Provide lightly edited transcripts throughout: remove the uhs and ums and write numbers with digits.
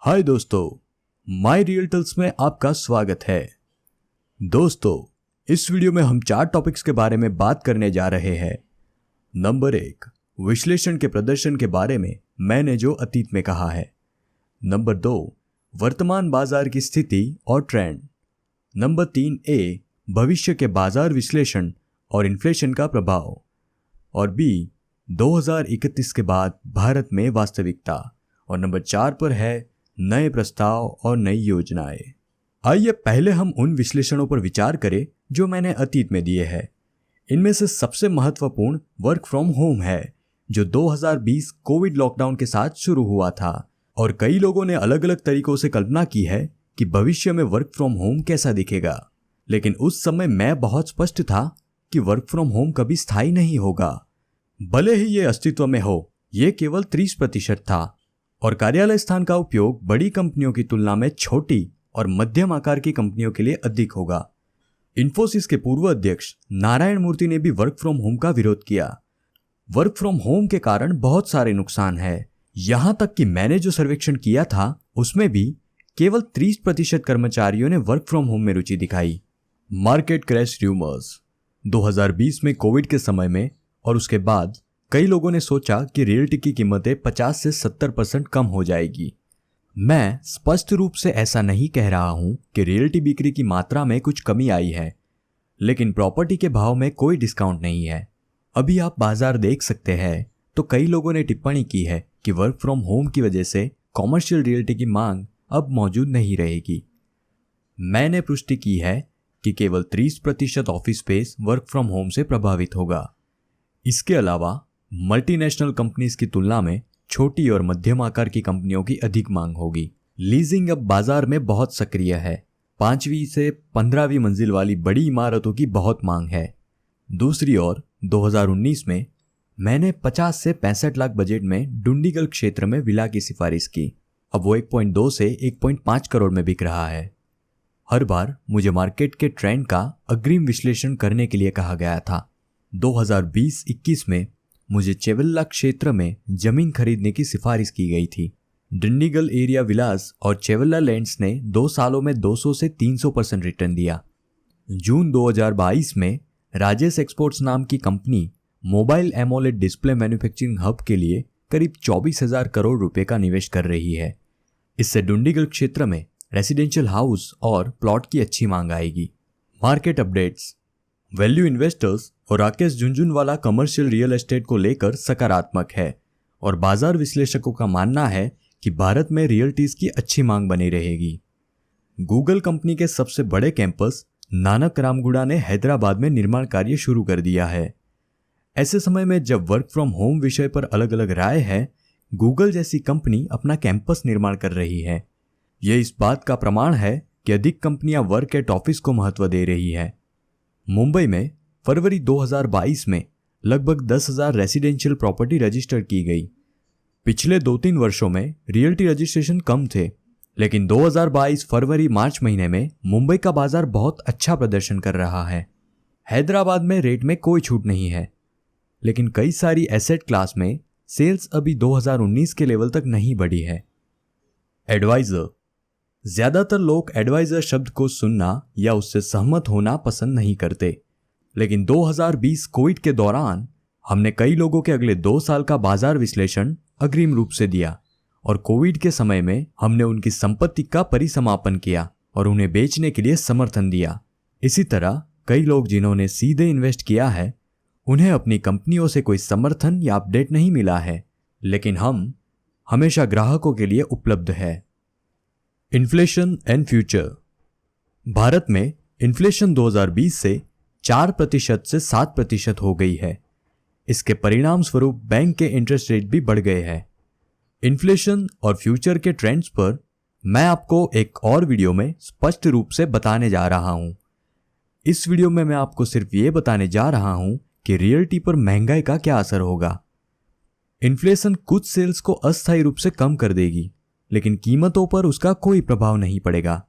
हाय दोस्तों, माय रियल्टल्स में आपका स्वागत है। दोस्तों, इस वीडियो में हम 4 टॉपिक्स के बारे में बात करने जा रहे हैं। नंबर 1, विश्लेषण के प्रदर्शन के बारे में मैंने जो अतीत में कहा है। नंबर 2, वर्तमान बाजार की स्थिति और ट्रेंड। नंबर 3 ए, भविष्य के बाजार विश्लेषण और इन्फ्लेशन का प्रभाव। और बी, 2031 के बाद भारत में वास्तविकता। और नंबर 4 पर है नए प्रस्ताव और नई योजनाएं। आइए पहले हम उन विश्लेषणों पर विचार करें जो मैंने अतीत में दिए हैं। इनमें से सबसे महत्वपूर्ण वर्क फ्रॉम होम है, जो 2020 कोविड लॉकडाउन के साथ शुरू हुआ था। और कई लोगों ने अलग अलग तरीकों से कल्पना की है कि भविष्य में वर्क फ्रॉम होम कैसा दिखेगा। लेकिन उस समय मैं बहुत स्पष्ट था कि वर्क फ्रॉम होम कभी स्थायी नहीं होगा। भले ही ये अस्तित्व में हो, ये केवल 30% था और कार्यालय स्थान का उपयोग बड़ी कंपनियों की तुलना में छोटी और मध्यम आकार की कंपनियों के लिए अधिक होगा। इन्फोसिस के पूर्व अध्यक्ष नारायण मूर्ति ने भी वर्क फ्रॉम होम का विरोध किया। वर्क फ्रॉम होम के कारण बहुत सारे नुकसान हैं। यहां तक कि मैंने जो सर्वेक्षण किया था उसमें भी केवल 30% कर्मचारियों ने वर्क फ्रॉम होम में रुचि दिखाई। Market crash rumours. 2020 में कोविड के समय में और उसके बाद कई लोगों ने सोचा कि रियल्टी की कीमतें 50 से 70% कम हो जाएगी। मैं स्पष्ट रूप से ऐसा नहीं कह रहा हूं कि रियल्टी बिक्री की मात्रा में कुछ कमी आई है, लेकिन प्रॉपर्टी के भाव में कोई डिस्काउंट नहीं है। अभी आप बाजार देख सकते हैं तो कई लोगों ने टिप्पणी की है कि वर्क फ्रॉम होम की वजह से कॉमर्शियल रियल्टी की मांग अब मौजूद नहीं रहेगी। मैंने पुष्टि की है कि केवल 30% office space work from home से प्रभावित होगा। इसके अलावा मल्टीनेशनल कंपनीज की तुलना में छोटी और मध्यम आकार की कंपनियों की अधिक मांग होगी। लीजिंग अब बाजार में बहुत सक्रिय है। 5वीं से 15वीं मंजिल वाली बड़ी इमारतों की बहुत मांग है। दूसरी ओर 2019 में मैंने 50 से 65 लाख बजट में डुंडीगल क्षेत्र में विला की सिफारिश की। अब वो 1.2 से 1.5 करोड़ में बिक रहा है। हर बार मुझे मार्केट के ट्रेंड का अग्रिम विश्लेषण करने के लिए कहा गया था। 2020-21 में मुझे चेवेल्ला क्षेत्र में जमीन खरीदने की सिफारिश की गई थी। डुंडीगल एरिया विलास और चेवेल्ला लैंड्स ने 2 सालों में 200 से 300% रिटर्न दिया। जून 2022 में राजेश एक्सपोर्ट्स नाम की company mobile AMOLED display manufacturing hub के लिए करीब 24,000 करोड़ रुपए का निवेश कर रही है। इससे डुंडीगल क्षेत्र में रेसिडेंशियल हाउस और प्लॉट की अच्छी मांग आएगी। Market updates. वैल्यू इन्वेस्टर्स और Rakesh Jhunjhunwala commercial real estate को लेकर सकारात्मक है और बाजार विश्लेषकों का मानना है कि भारत में रियल्टीज की अच्छी मांग बनी रहेगी। गूगल कंपनी के सबसे बड़े कैंपस नानक रामगुड़ा ने हैदराबाद में निर्माण कार्य शुरू कर दिया है। ऐसे समय में जब वर्क फ्रॉम होम विषय पर अलग अलग राय है, गूगल जैसी कंपनी अपना कैंपस निर्माण कर रही है। यह इस बात का प्रमाण है कि अधिक कंपनियां वर्क एट ऑफिस को महत्व दे रही है। मुंबई में फरवरी 2022 में लगभग 10,000 रेसिडेंशियल प्रॉपर्टी रजिस्टर की गई। पिछले 2-3 वर्षों में रियल्टी रजिस्ट्रेशन कम थे, लेकिन 2022 फरवरी मार्च महीने में मुंबई का बाजार बहुत अच्छा प्रदर्शन कर रहा है। हैदराबाद में रेट में कोई छूट नहीं है, लेकिन कई सारी एसेट क्लास में सेल्स अभी 2019 के लेवल तक नहीं बढ़ी है। एडवाइजर। ज्यादातर लोग एडवाइजर शब्द को सुनना या उससे सहमत होना पसंद नहीं करते, लेकिन 2020 कोविड के दौरान हमने कई लोगों के अगले 2 साल का बाजार विश्लेषण अग्रिम रूप से दिया और कोविड के समय में हमने उनकी संपत्ति का परिसमापन किया और उन्हें बेचने के लिए समर्थन दिया। इसी तरह कई लोग जिन्होंने सीधे इन्वेस्ट किया है, उन्हें अपनी कंपनियों से कोई समर्थन या अपडेट नहीं मिला है, लेकिन हम हमेशा ग्राहकों के लिए उपलब्ध है। Inflation and future. भारत में इन्फ्लेशन 2020 से 4% से 7% हो गई है। इसके परिणाम स्वरूप बैंक के इंटरेस्ट रेट भी बढ़ गए हैं। इन्फ्लेशन और फ्यूचर के ट्रेंड्स पर मैं आपको एक और वीडियो में स्पष्ट रूप से बताने जा रहा हूं। इस वीडियो में मैं आपको सिर्फ ये बताने जा रहा हूं कि रियल्टी पर महंगाई का क्या असर होगा। इन्फ्लेशन कुछ सेल्स को अस्थायी रूप से कम कर देगी, लेकिन कीमतों पर उसका कोई प्रभाव नहीं पड़ेगा।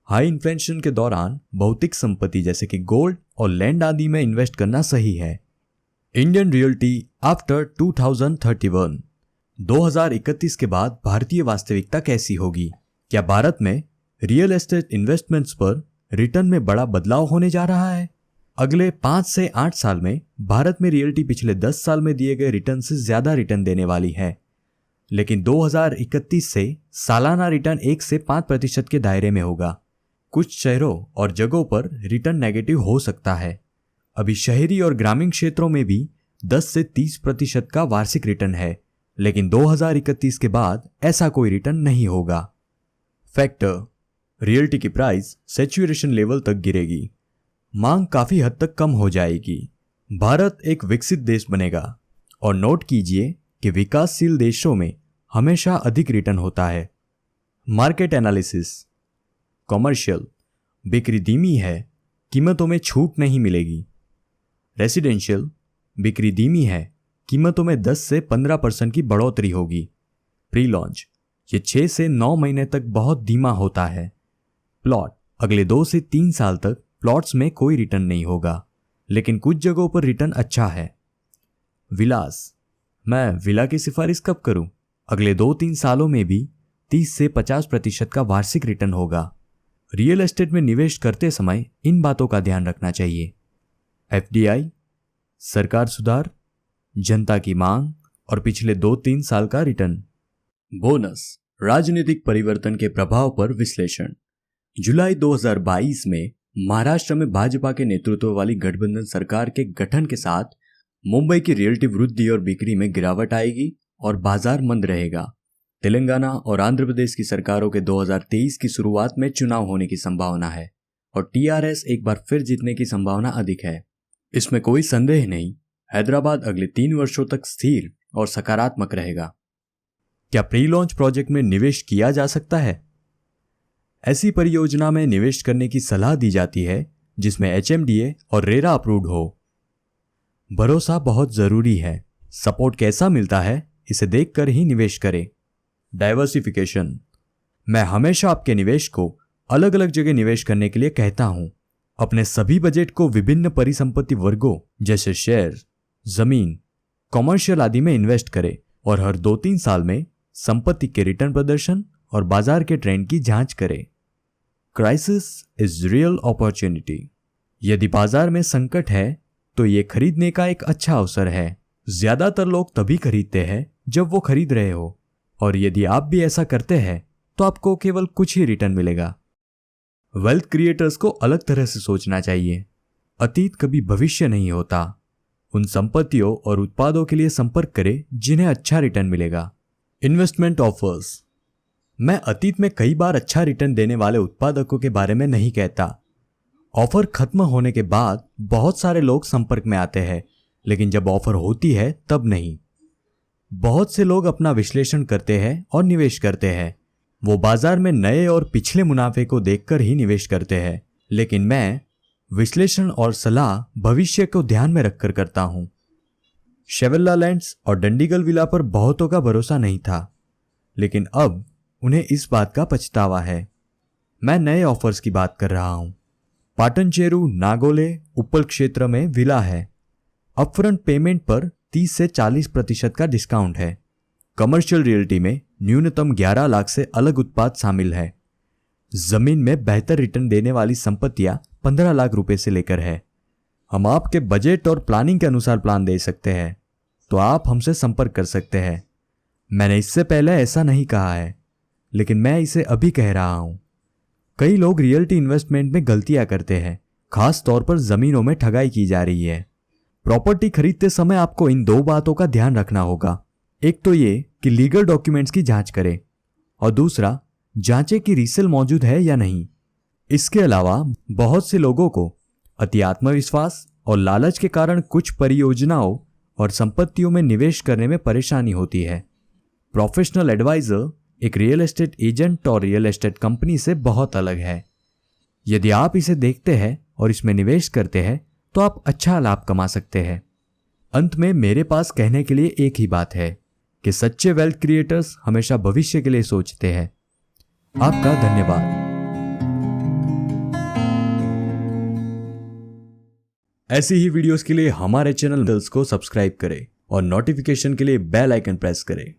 हाई इन्फ्लेशन के दौरान भौतिक संपत्ति जैसे कि गोल्ड और लैंड आदि में इन्वेस्ट करना सही है। Indian realty after 2031। 2031 के बाद भारतीय वास्तविकता कैसी होगी? क्या भारत में रियल एस्टेट इन्वेस्टमेंट्स पर रिटर्न में बड़ा बदलाव होने जा रहा है? अगले 5 से 8 साल में भारत में रियल्टी पिछले 10 साल में दिए गए रिटर्न से ज्यादा रिटर्न देने वाली है, लेकिन 2031 से सालाना रिटर्न 1 से 5% के दायरे में होगा। कुछ शहरों और जगहों पर रिटर्न नेगेटिव हो सकता है। अभी शहरी और ग्रामीण क्षेत्रों में भी 10 से 30% का वार्षिक रिटर्न है, लेकिन 2031 के बाद ऐसा कोई रिटर्न नहीं होगा। फैक्टर: रियल्टी की प्राइस सैचुरेशन लेवल तक गिरेगी, मांग काफी हद तक कम हो जाएगी। भारत एक विकसित देश बनेगा, और नोट कीजिए कि विकासशील देशों में हमेशा अधिक रिटर्न होता है। मार्केट एनालिसिस: कॉमर्शियल: बिक्री धीमी है, कीमतों में छूट नहीं मिलेगी। रेसिडेंशियल: बिक्री धीमी है, कीमतों में 10 से 15% की बढ़ोतरी होगी। प्री लॉन्च: ये 6 से 9 महीने तक बहुत धीमा होता है। प्लॉट: अगले 2 से 3 साल तक प्लॉट्स में कोई रिटर्न नहीं होगा, लेकिन कुछ जगहों पर रिटर्न अच्छा है। विलास: मैं विला की सिफारिश कब करूं? अगले 2-3 सालों में भी 30 से 50% का वार्षिक रिटर्न होगा। रियल एस्टेट में निवेश करते समय इन बातों का ध्यान रखना चाहिए। एफडीआई, सरकार सुधार, जनता की मांग और पिछले 2-3 साल का रिटर्न। बोनस: राजनीतिक परिवर्तन के प्रभाव पर विश्लेषण। जुलाई 2022 में महाराष्ट्र में भाजपा के नेतृत्व वाली गठबंधन सरकार के गठन के साथ मुंबई की रियल्टी वृद्धि और बिक्री में गिरावट आएगी और बाजार मंद रहेगा। तेलंगाना और आंध्र प्रदेश की सरकारों के 2023 की शुरुआत में चुनाव होने की संभावना है और टीआरएस एक बार फिर जीतने की संभावना अधिक है। इसमें कोई संदेह नहीं, हैदराबाद अगले 3 वर्षों तक स्थिर और सकारात्मक रहेगा। क्या प्री लॉन्च प्रोजेक्ट में निवेश किया जा सकता है? ऐसी परियोजना में निवेश करने की सलाह दी जाती है जिसमें एचएमडीए और रेरा अप्रूव्ड हो। भरोसा बहुत जरूरी है। सपोर्ट कैसा मिलता है इसे देखकर ही निवेश करें। डाइवर्सिफिकेशन: मैं हमेशा आपके निवेश को अलग अलग जगह निवेश करने के लिए कहता हूं। अपने सभी बजट को विभिन्न परिसंपत्ति वर्गों जैसे शेयर, जमीन, कॉमर्शियल आदि में इन्वेस्ट करें और हर 2-3 साल में संपत्ति के रिटर्न प्रदर्शन और बाजार के ट्रेंड की जांच करें। क्राइसिस इज रियल अपॉर्चुनिटी: यदि बाजार में संकट है तो ये खरीदने का एक अच्छा अवसर है। ज्यादातर लोग तभी खरीदते हैं जब वो खरीद रहे हो, और यदि आप भी ऐसा करते हैं तो आपको केवल कुछ ही रिटर्न मिलेगा। वेल्थ क्रिएटर्स को अलग तरह से सोचना चाहिए। अतीत कभी भविष्य नहीं होता। उन संपत्तियों और उत्पादों के लिए संपर्क करें जिन्हें अच्छा रिटर्न मिलेगा। इन्वेस्टमेंट ऑफर्स: मैं अतीत में कई बार अच्छा रिटर्न देने वाले उत्पादकों के बारे में नहीं कहता। ऑफर खत्म होने के बाद बहुत सारे लोग संपर्क में आते हैं, लेकिन जब ऑफर होती है तब नहीं। बहुत से लोग अपना विश्लेषण करते हैं और निवेश करते हैं। वो बाजार में नए और पिछले मुनाफे को देखकर ही निवेश करते हैं, लेकिन मैं विश्लेषण और सलाह भविष्य को ध्यान में रखकर करता हूं। शेवेल्ला लैंड्स और डंडीगल विला पर बहुतों का भरोसा नहीं था, लेकिन अब उन्हें इस बात का पछतावा है। मैं नए ऑफर्स की बात कर रहा हूं। पाटनचेरू नागोले उप्पल क्षेत्र में विला है। अपफ्रंट पेमेंट पर 30 से 40% का डिस्काउंट है। कमर्शियल रियल्टी में न्यूनतम 11 लाख से अलग उत्पाद शामिल है। जमीन में बेहतर रिटर्न देने वाली संपत्तियां 15 लाख रुपए से लेकर है। हम आपके बजट और प्लानिंग के अनुसार प्लान दे सकते हैं, तो आप हमसे संपर्क कर सकते हैं। मैंने इससे पहले ऐसा नहीं कहा है, लेकिन मैं इसे अभी कह रहा हूं। कई लोग रियल्टी इन्वेस्टमेंट में गलतियां करते हैं, खास तौर पर जमीनों में ठगाई की जा रही है। प्रॉपर्टी खरीदते समय आपको इन 2 बातों का ध्यान रखना होगा। एक तो ये कि लीगल डॉक्यूमेंट्स की जांच करें, और दूसरा जांचें कि रीसेल मौजूद है या नहीं। इसके अलावा बहुत से लोगों को अति आत्मविश्वास और लालच के कारण कुछ परियोजनाओं और संपत्तियों में निवेश करने में परेशानी होती है। प्रोफेशनल एडवाइजर एक रियल एस्टेट एजेंट और रियल एस्टेट कंपनी से बहुत अलग है। यदि आप इसे देखते हैं और इसमें निवेश करते हैं तो आप अच्छा लाभ कमा सकते हैं। अंत में मेरे पास कहने के लिए एक ही बात है कि सच्चे वेल्थ क्रिएटर्स हमेशा भविष्य के लिए सोचते हैं। आपका धन्यवाद। ऐसी ही वीडियोस के लिए हमारे चैनल को सब्सक्राइब करें और नोटिफिकेशन के लिए बेल आइकन प्रेस करें।